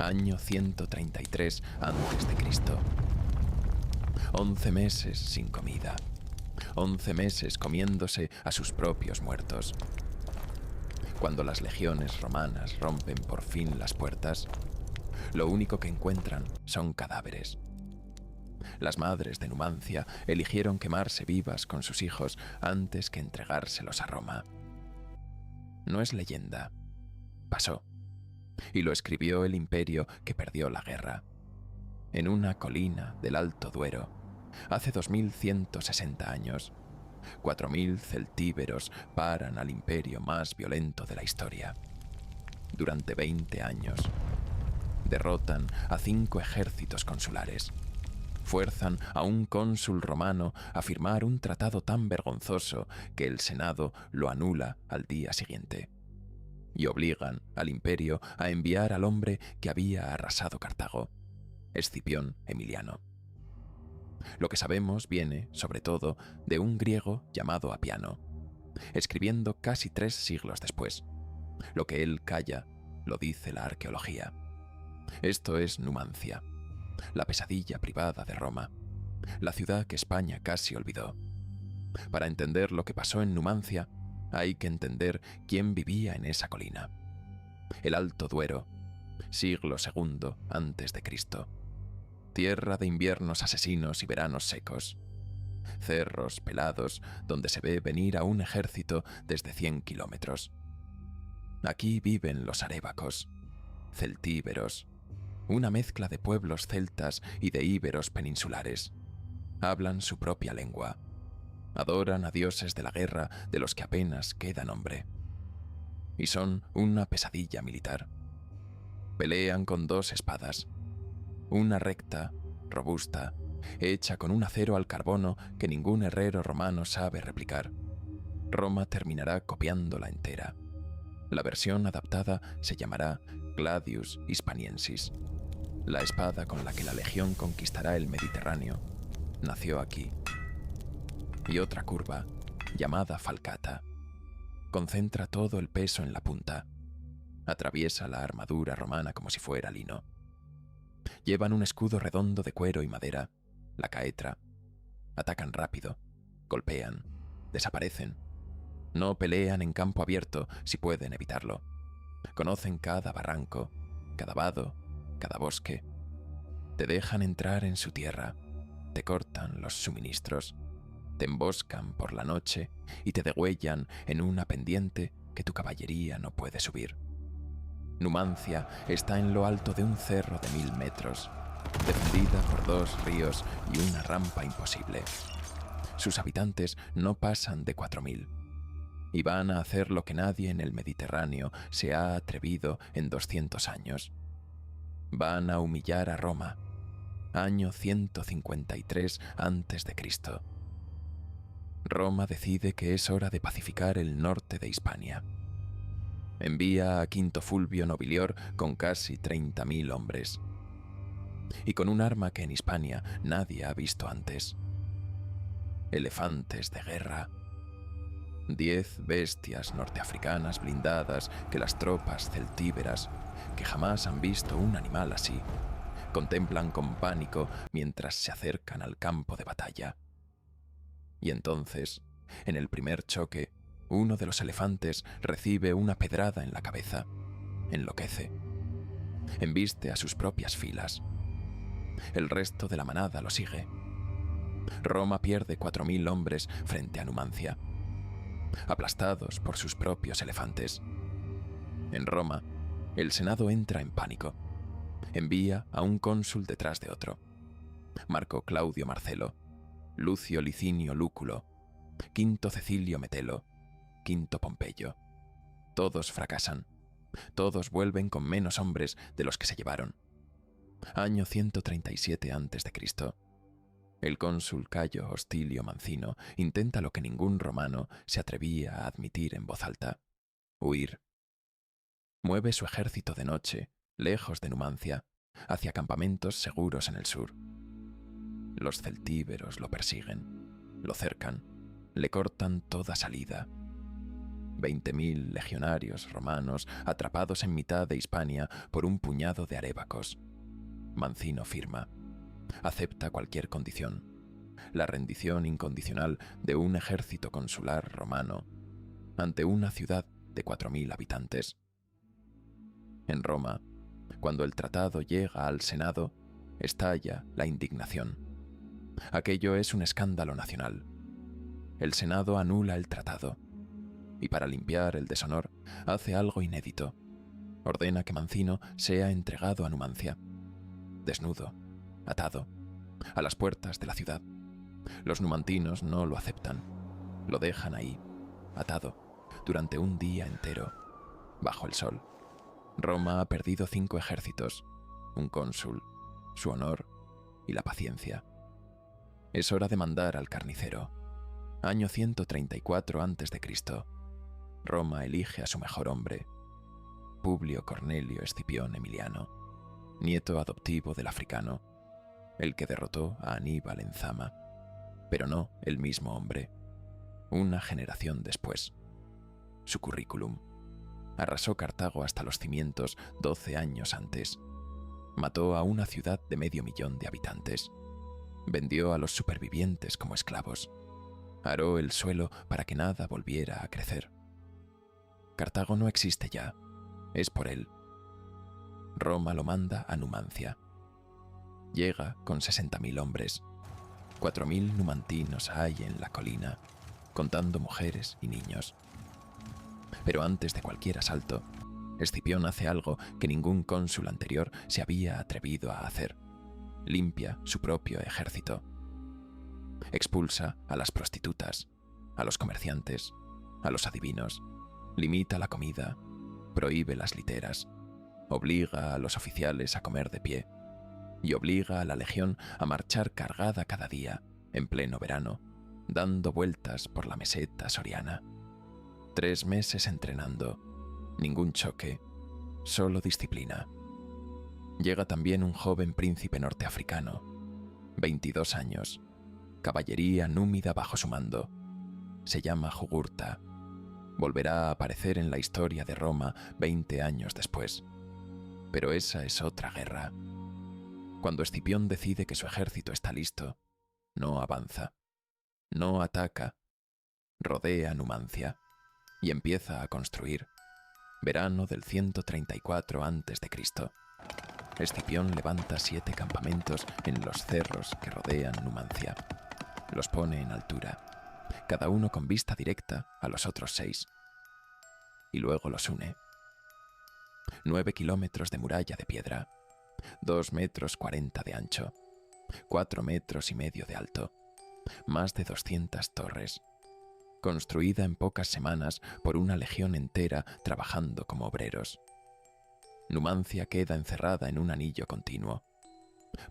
Año 133 antes de Cristo. 11 meses sin comida. 11 meses comiéndose a sus propios muertos. Cuando las legiones romanas rompen por fin las puertas, lo único que encuentran son cadáveres. Las madres de Numancia eligieron quemarse vivas con sus hijos antes que entregárselos a Roma. No es leyenda. Pasó. Y lo escribió el imperio que perdió la guerra. En una colina del Alto Duero, hace 2160 años, 4000 celtíberos paran al imperio más violento de la historia. Durante 20 años, derrotan a 5 ejércitos consulares. Fuerzan a un cónsul romano a firmar un tratado tan vergonzoso que el Senado lo anula al día siguiente. Y obligan al imperio a enviar al hombre que había arrasado Cartago, Escipión Emiliano. Lo que sabemos viene, sobre todo, de un griego llamado Apiano, escribiendo casi 3 siglos después. Lo que él calla, lo dice la arqueología. Esto es Numancia, la pesadilla privada de Roma, la ciudad que España casi olvidó. Para entender lo que pasó en Numancia, hay que entender quién vivía en esa colina. El Alto Duero, siglo II antes de Cristo. Tierra de inviernos asesinos y veranos secos. Cerros pelados donde se ve venir a un ejército desde 100 kilómetros. Aquí viven los arébacos, celtíberos, una mezcla de pueblos celtas y de íberos peninsulares. Hablan su propia lengua. Adoran a dioses de la guerra de los que apenas queda nombre. Y son una pesadilla militar. Pelean con 2 espadas. Una recta, robusta, hecha con un acero al carbono que ningún herrero romano sabe replicar. Roma terminará copiándola entera. La versión adaptada se llamará Gladius Hispaniensis. La espada con la que la legión conquistará el Mediterráneo nació aquí. Y otra curva, llamada falcata, concentra todo el peso en la punta. Atraviesa la armadura romana como si fuera lino. Llevan un escudo redondo de cuero y madera, la caetra. Atacan rápido, golpean, desaparecen. No pelean en campo abierto si pueden evitarlo. Conocen cada barranco, cada vado, cada bosque. Te dejan entrar en su tierra, te cortan los suministros, te emboscan por la noche y te degüellan en una pendiente que tu caballería no puede subir. Numancia está en lo alto de un cerro de 1000 metros, defendida por 2 ríos y una rampa imposible. Sus habitantes no pasan de 4000 y van a hacer lo que nadie en el Mediterráneo se ha atrevido en 200 años. Van a humillar a Roma, año 153 antes de Cristo. Roma decide que es hora de pacificar el norte de Hispania. Envía a Quinto Fulvio Nobilior con casi 30.000 hombres. Y con un arma que en Hispania nadie ha visto antes. Elefantes de guerra. 10 bestias norteafricanas blindadas que las tropas celtíberas, que jamás han visto un animal así, contemplan con pánico mientras se acercan al campo de batalla. Y entonces, en el primer choque, uno de los elefantes recibe una pedrada en la cabeza. Enloquece. Embiste a sus propias filas. El resto de la manada lo sigue. Roma pierde 4000 hombres frente a Numancia, aplastados por sus propios elefantes. En Roma, el Senado entra en pánico. Envía a un cónsul detrás de otro. Marco Claudio Marcelo, Lucio Licinio Lúculo, Quinto Cecilio Metelo, Quinto Pompeyo. Todos fracasan. Todos vuelven con menos hombres de los que se llevaron. Año 137 a.C. El cónsul Cayo Hostilio Mancino intenta lo que ningún romano se atrevía a admitir en voz alta: huir. Mueve su ejército de noche, lejos de Numancia, hacia campamentos seguros en el sur. Los celtíberos lo persiguen, lo cercan, le cortan toda salida. 20.000 legionarios romanos atrapados en mitad de Hispania por un puñado de arébacos. Mancino firma. Acepta cualquier condición. La rendición incondicional de un ejército consular romano ante una ciudad de 4.000 habitantes. En Roma, cuando el tratado llega al Senado, estalla la indignación. Aquello es un escándalo nacional. El Senado anula el tratado y, para limpiar el deshonor, hace algo inédito. Ordena que Mancino sea entregado a Numancia, desnudo, atado, a las puertas de la ciudad. Los numantinos no lo aceptan. Lo dejan ahí, atado, durante un día entero, bajo el sol. Roma ha perdido 5 ejércitos, un cónsul, su honor y la paciencia. Es hora de mandar al carnicero. Año 134 a.C. Roma elige a su mejor hombre, Publio Cornelio Escipión Emiliano, nieto adoptivo del africano, el que derrotó a Aníbal en Zama, pero no el mismo hombre. Una generación después. Su currículum: arrasó Cartago hasta los cimientos 12 años antes. Mató a una ciudad de 500.000 de habitantes. Vendió a los supervivientes como esclavos. Aró el suelo para que nada volviera a crecer. Cartago no existe ya. Es por él. Roma lo manda a Numancia. Llega con 60.000 hombres. 4.000 numantinos hay en la colina, contando mujeres y niños. Pero antes de cualquier asalto, Escipión hace algo que ningún cónsul anterior se había atrevido a hacer. Limpia su propio ejército. Expulsa a las prostitutas, a los comerciantes, a los adivinos. Limita la comida, prohíbe las literas, obliga a los oficiales a comer de pie y obliga a la legión a marchar cargada cada día, en pleno verano, dando vueltas por la meseta soriana. 3 meses entrenando, ningún choque, solo disciplina. Llega también un joven príncipe norteafricano, 22 años, caballería númida bajo su mando. Se llama Jugurta. Volverá a aparecer en la historia de Roma 20 años después. Pero esa es otra guerra. Cuando Escipión decide que su ejército está listo, no avanza, no ataca, rodea Numancia y empieza a construir. Verano del 134 a.C. Escipión levanta 7 campamentos en los cerros que rodean Numancia. Los pone en altura, cada uno con vista directa a los otros 6. Y luego los une. 9 kilómetros de muralla de piedra, 2,40 metros de ancho, 4,5 metros de alto, más de 200 torres, construida en pocas semanas por una legión entera trabajando como obreros. Numancia queda encerrada en un anillo continuo.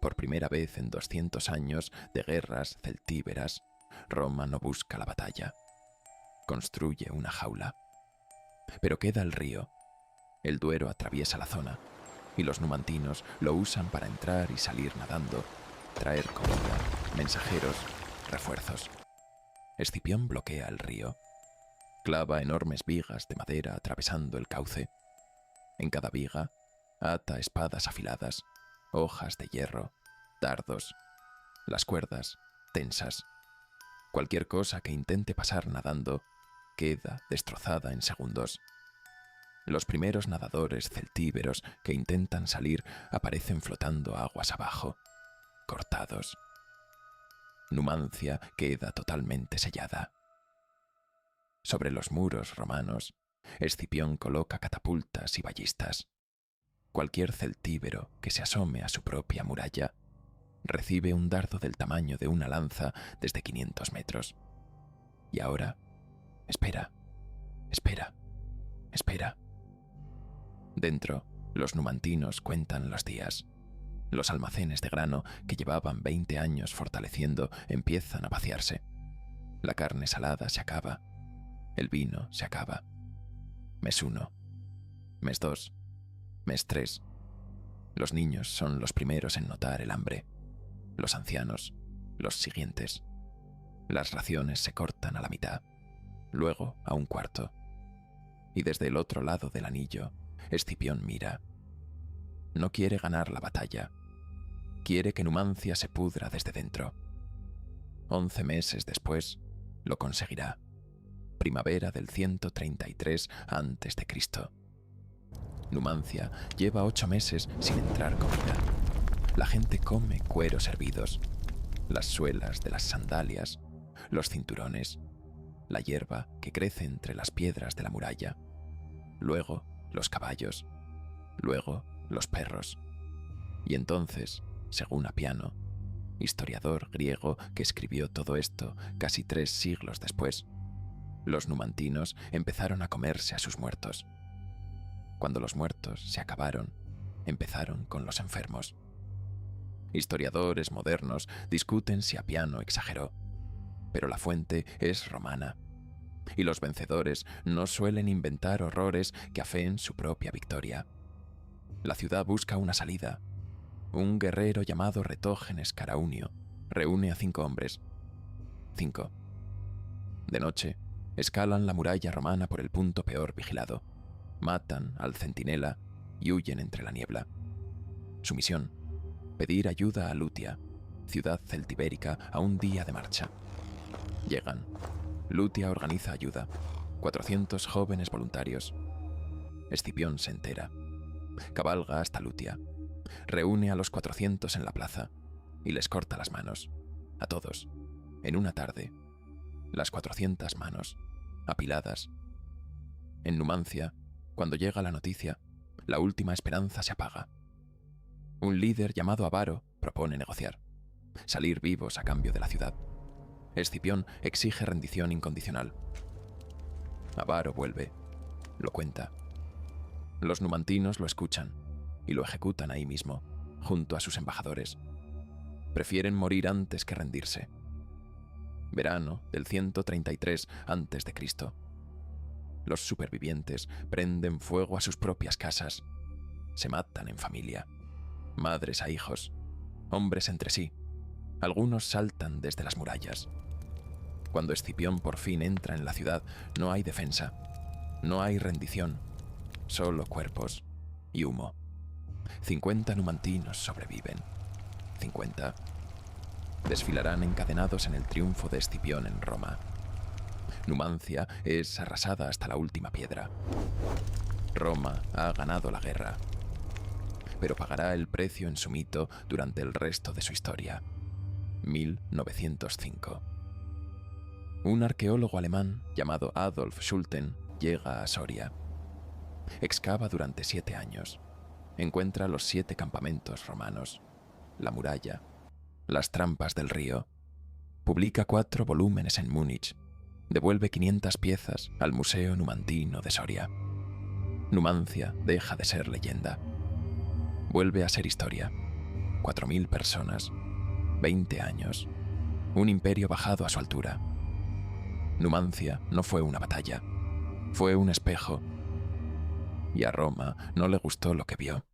Por primera vez en 200 años de guerras celtíberas, Roma no busca la batalla. Construye una jaula. Pero queda el río. El Duero atraviesa la zona, y los numantinos lo usan para entrar y salir nadando, traer comida, mensajeros, refuerzos. Escipión bloquea el río. Clava enormes vigas de madera atravesando el cauce. En cada viga ata espadas afiladas, hojas de hierro, dardos. Las cuerdas, tensas. Cualquier cosa que intente pasar nadando queda destrozada en segundos. Los primeros nadadores celtíberos que intentan salir aparecen flotando aguas abajo, cortados. Numancia queda totalmente sellada. Sobre los muros romanos, Escipión coloca catapultas y ballistas. Cualquier celtíbero que se asome a su propia muralla recibe un dardo del tamaño de una lanza desde 500 metros. Y ahora, espera. Dentro, los numantinos cuentan los días. Los almacenes de grano que llevaban 20 años fortaleciendo empiezan a vaciarse. La carne salada se acaba. El vino se acaba. Mes 1, mes 2, mes 3. Los niños son los primeros en notar el hambre. Los ancianos, los siguientes. Las raciones se cortan a la mitad, luego a 1/4. y desde el otro lado del anillo, Escipión mira. No quiere ganar la batalla. Quiere que Numancia se pudra desde dentro. 11 meses después, lo conseguirá. Primavera del 133 a.C. Numancia lleva 8 meses sin entrar comida. La gente come cueros hervidos, las suelas de las sandalias, los cinturones, la hierba que crece entre las piedras de la muralla, luego los caballos, luego los perros. Y entonces, según Apiano, historiador griego que escribió todo esto casi 3 siglos después, los numantinos empezaron a comerse a sus muertos. Cuando los muertos se acabaron, empezaron con los enfermos. Historiadores modernos discuten si Apiano exageró, pero la fuente es romana, y los vencedores no suelen inventar horrores que afeen su propia victoria. La ciudad busca una salida. Un guerrero llamado Retógenes Caraunio reúne a 5 hombres. 5. De noche, escalan la muralla romana por el punto peor vigilado, matan al centinela y huyen entre la niebla. Su misión: pedir ayuda a Lutia, ciudad celtibérica, a un día de marcha. Llegan. Lutia organiza ayuda. 400 jóvenes voluntarios. Escipión se entera. Cabalga hasta Lutia. Reúne a los 400 en la plaza y les corta las manos. A todos. En una tarde. Las 400 manos, apiladas. En Numancia, cuando llega la noticia, la última esperanza se apaga. Un líder llamado Abaro propone negociar, salir vivos a cambio de la ciudad. Escipión exige rendición incondicional. Abaro vuelve, lo cuenta. Los numantinos lo escuchan y lo ejecutan ahí mismo, junto a sus embajadores. Prefieren morir antes que rendirse. Verano del 133 a.C. Los supervivientes prenden fuego a sus propias casas. Se matan en familia. Madres a hijos, hombres entre sí. Algunos saltan desde las murallas. Cuando Escipión por fin entra en la ciudad, no hay defensa, no hay rendición, solo cuerpos y humo. 50 numantinos sobreviven. 50. Desfilarán encadenados en el triunfo de Escipión en Roma. Numancia es arrasada hasta la última piedra. Roma ha ganado la guerra, pero pagará el precio en su mito durante el resto de su historia. 1905. Un arqueólogo alemán llamado Adolf Schulten llega a Soria. Excava durante 7 años. Encuentra los 7 campamentos romanos, la muralla, las trampas del río. Publica 4 volúmenes en Múnich. Devuelve 500 piezas al Museo Numantino de Soria. Numancia deja de ser leyenda. Vuelve a ser historia. 4.000 personas, 20 años, un imperio bajado a su altura. Numancia no fue una batalla, fue un espejo. Y a Roma no le gustó lo que vio.